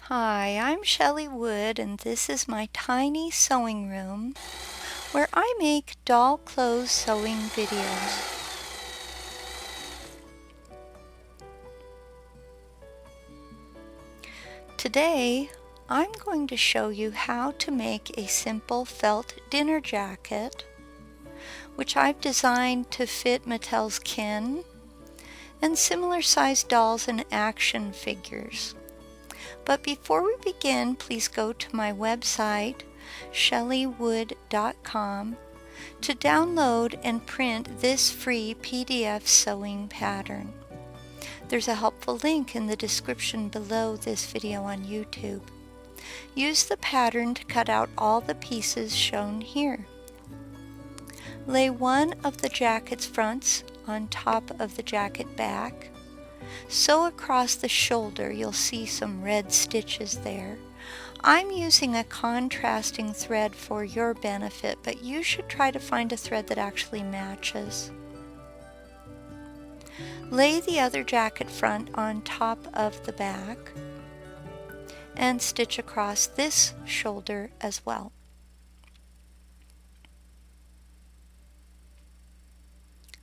Hi, I'm Shelley Wood, and this is my tiny sewing room where I make doll clothes sewing videos. Today, I'm going to show you how to make a simple felt dinner jacket, which I've designed to fit Mattel's Ken and similar sized dolls and action figures. But before we begin, please go to my website, shelleywood.com, to download and print this free PDF sewing pattern. There's a helpful link in the description below this video on YouTube. Use the pattern to cut out all the pieces shown here. Lay one of the jacket's fronts on top of the jacket back. Sew across the shoulder. You'll see some red stitches there. I'm using a contrasting thread for your benefit, but you should try to find a thread that actually matches. Lay the other jacket front on top of the back and stitch across this shoulder as well.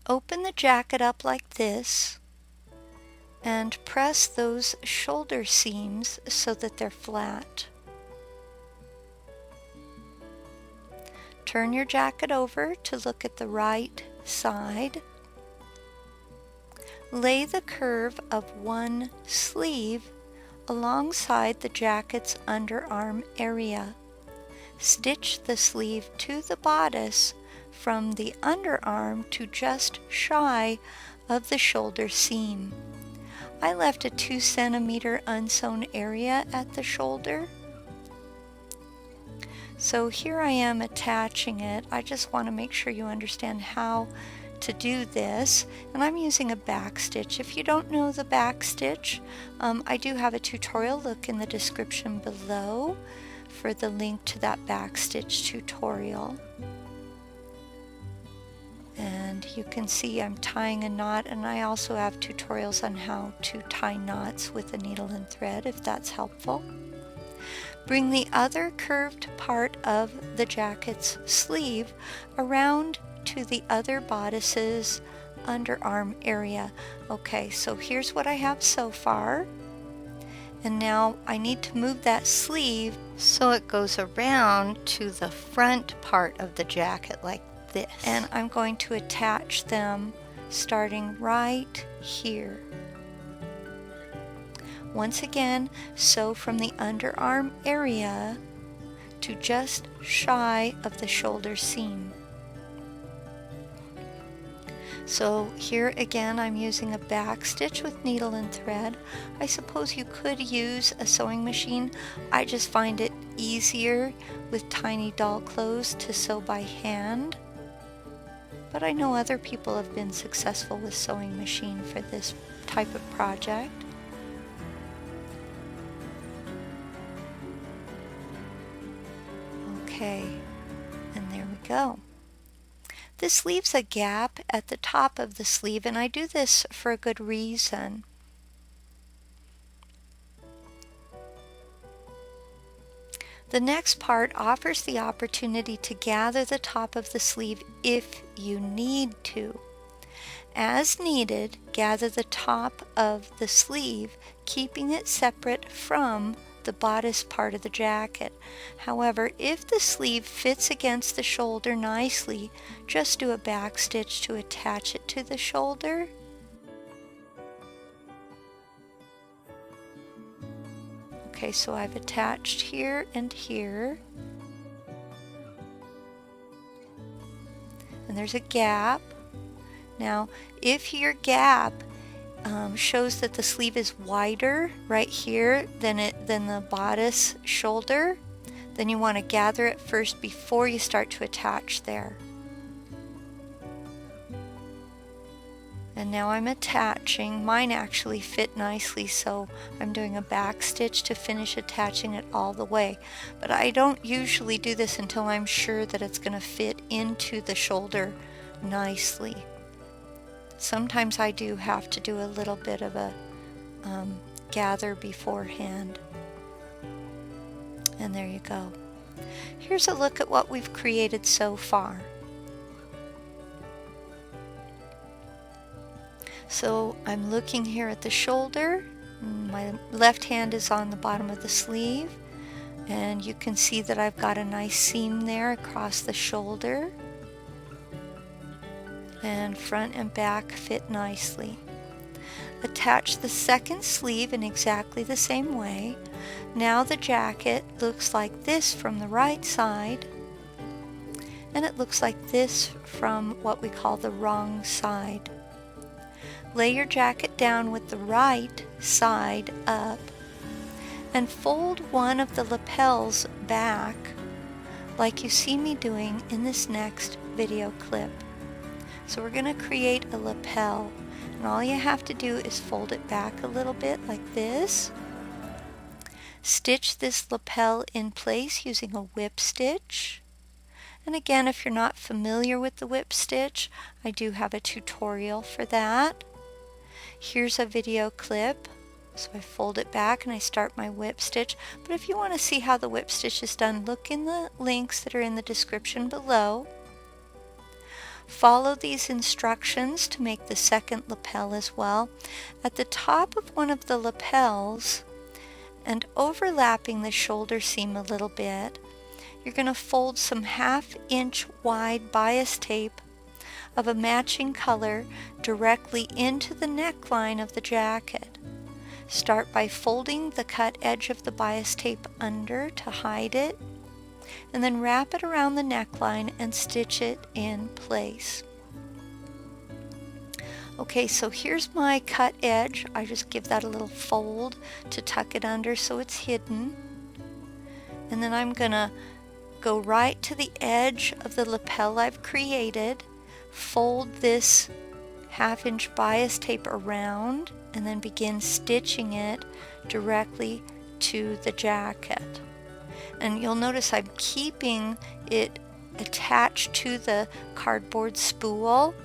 Open the jacket up like this and press those shoulder seams so that they're flat. Turn your jacket over to look at the right side. Lay the curve of one sleeve alongside the jacket's underarm area. Stitch the sleeve to the bodice from the underarm to just shy of the shoulder seam. I left a 2 centimeter unsewn area at the shoulder. So here I am attaching it. I just want to make sure you understand how to do this, and I'm using a back stitch. If you don't know the back stitch, I do have a tutorial. Look in the description below for the link to that back stitch tutorial. And you can see I'm tying a knot, and I also have tutorials on how to tie knots with a needle and thread if that's helpful. Bring the other curved part of the jacket's sleeve around to the other bodice's underarm area. Okay, so here's what I have so far. And now I need to move that sleeve so it goes around to the front part of the jacket like this. And I'm going to attach them starting right here. Once again, sew from the underarm area to just shy of the shoulder seam. So here again I'm using a back stitch with needle and thread. I suppose you could use a sewing machine. I just find it easier with tiny doll clothes to sew by hand. But I know other people have been successful with sewing machine for this type of project. Okay, and there we go. This leaves a gap at the top of the sleeve, and I do this for a good reason. The next part offers the opportunity to gather the top of the sleeve if you need to. As needed, gather the top of the sleeve, keeping it separate from the bodice part of the jacket. However, if the sleeve fits against the shoulder nicely, just do a back stitch to attach it to the shoulder. Okay, so I've attached here and here. And there's a gap. Now, if your gap shows that the sleeve is wider right here than the bodice shoulder, then you want to gather it first before you start to attach there. And now I'm attaching. Mine actually fit nicely, so I'm doing a back stitch to finish attaching it all the way. But I don't usually do this until I'm sure that it's going to fit into the shoulder nicely. Sometimes I do have to do a little bit of a gather beforehand. And there you go. Here's a look at what we've created so far. So I'm looking here at the shoulder. My left hand is on the bottom of the sleeve, and you can see that I've got a nice seam there across the shoulder, and front and back fit nicely. Attach the second sleeve in exactly the same way. Now the jacket looks like this from the right side, and it looks like this from what we call the wrong side. Lay your jacket down with the right side up and fold one of the lapels back like you see me doing in this next video clip. So we're going to create a lapel, and all you have to do is fold it back a little bit like this. Stitch this lapel in place using a whip stitch. And again, if you're not familiar with the whip stitch, I do have a tutorial for that. Here's a video clip. So I fold it back and I start my whip stitch. But if you want to see how the whip stitch is done, look in the links that are in the description below. Follow these instructions to make the second lapel as well. At the top of one of the lapels, and overlapping the shoulder seam a little bit, you're going to fold some 1/2 inch wide bias tape of a matching color directly into the neckline of the jacket. Start by folding the cut edge of the bias tape under to hide it, and then wrap it around the neckline and stitch it in place. Okay, so here's my cut edge. I just give that a little fold to tuck it under so it's hidden. And then I'm gonna go right to the edge of the lapel I've created, fold this 1/2 inch bias tape around, and then begin stitching it directly to the jacket. And you'll notice I'm keeping it attached to the cardboard spool,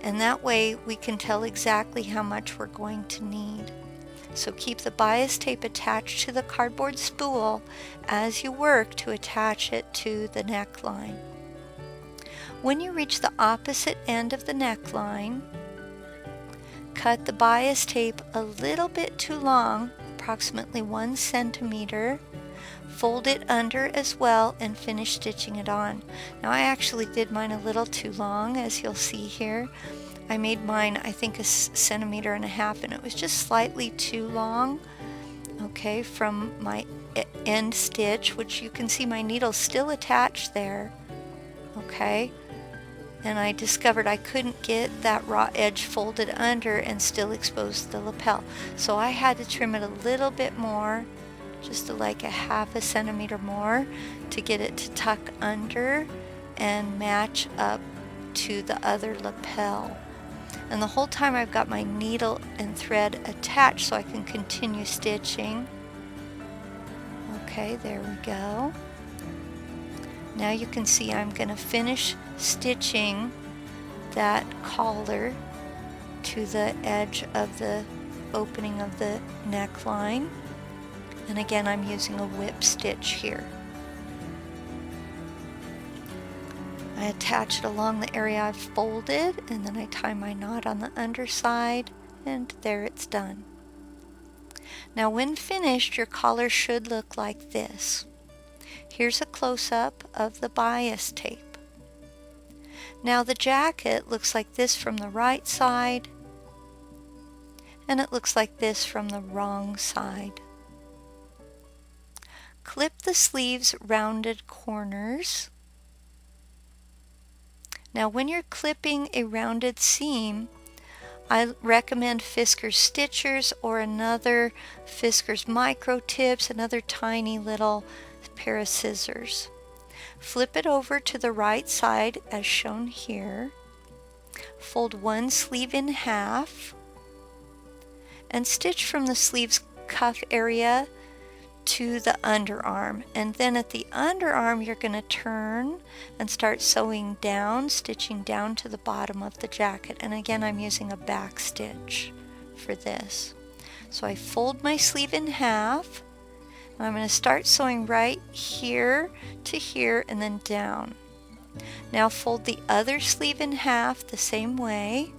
and that way we can tell exactly how much we're going to need. So keep the bias tape attached to the cardboard spool as you work to attach it to the neckline. When you reach the opposite end of the neckline, cut the bias tape a little bit too long, approximately 1 centimeter. Fold it under as well and finish stitching it on. Now I actually did mine a little too long, as you'll see here. I made mine, I think, 1.5 centimeters, and it was just slightly too long, okay, from my end stitch, which you can see my needle's still attached there, okay. And I discovered I couldn't get that raw edge folded under and still expose the lapel. So I had to trim it a little bit more, just like 1/2 centimeter more, to get it to tuck under and match up to the other lapel. And the whole time I've got my needle and thread attached so I can continue stitching. Okay, there we go. Now you can see I'm going to finish stitching that collar to the edge of the opening of the neckline. And again, I'm using a whip stitch here. I attach it along the area I've folded, and then I tie my knot on the underside, and there it's done. Now when finished, your collar should look like this. Here's a close-up of the bias tape. Now the jacket looks like this from the right side, and it looks like this from the wrong side. Clip the sleeves rounded corners. Now when you're clipping a rounded seam, I recommend Fisker's Stitchers or another Fisker's Micro Tips, another tiny little pair of scissors. Flip it over to the right side as shown here. Fold one sleeve in half and stitch from the sleeve's cuff area to the underarm, and then at the underarm you're going to turn and start sewing down, stitching down to the bottom of the jacket. And again, I'm using a back stitch for this. So I fold my sleeve in half, I'm going to start sewing right here to here and then down. Now fold the other sleeve in half the same way.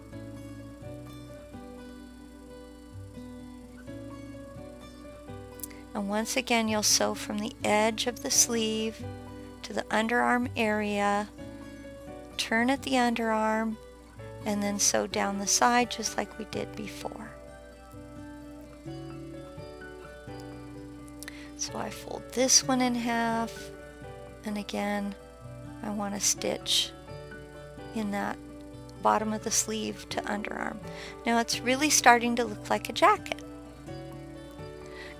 And once again, you'll sew from the edge of the sleeve to the underarm area, turn at the underarm, and then sew down the side just like we did before. So I fold this one in half, and again, I want to stitch in that bottom of the sleeve to underarm. Now it's really starting to look like a jacket.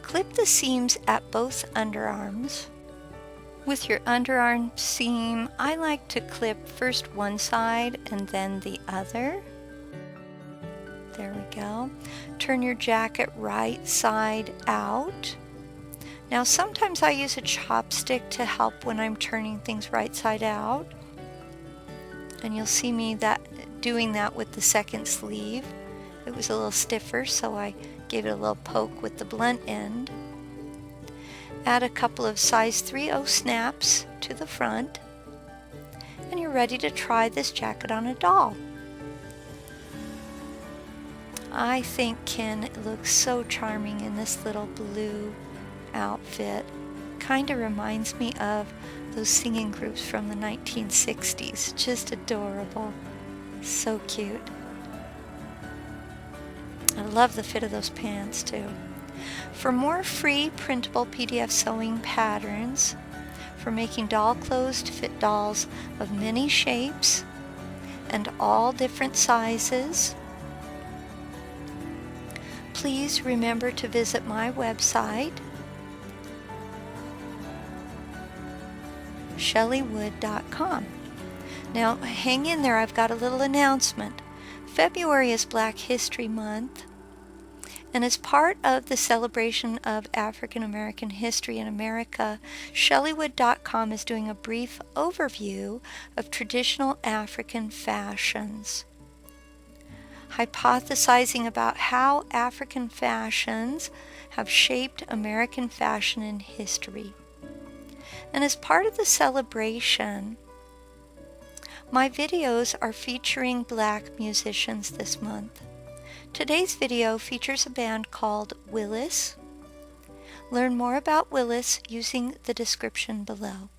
Clip the seams at both underarms. With your underarm seam, I like to clip first one side and then the other. There we go. Turn your jacket right side out. Now sometimes I use a chopstick to help when I'm turning things right side out. And you'll see me doing that with the second sleeve. It was a little stiffer, so I gave it a little poke with the blunt end. Add a couple of size 3/0 snaps to the front, and you're ready to try this jacket on a doll. I think Ken looks so charming in this little blue outfit. Kind of reminds me of those singing groups from the 1960s. Just adorable. So cute. I love the fit of those pants too. For more free printable PDF sewing patterns for making doll clothes to fit dolls of many shapes and all different sizes, please remember to visit my website, shellywood.com. Now hang in there, I've got a little announcement. February is Black History Month, and as part of the celebration of African American history in America, shellywood.com is doing a brief overview of traditional African fashions, hypothesizing about how African fashions have shaped American fashion in history. And as part of the celebration, my videos are featuring Black musicians this month. Today's video features a band called Willis. Learn more about Willis using the description below.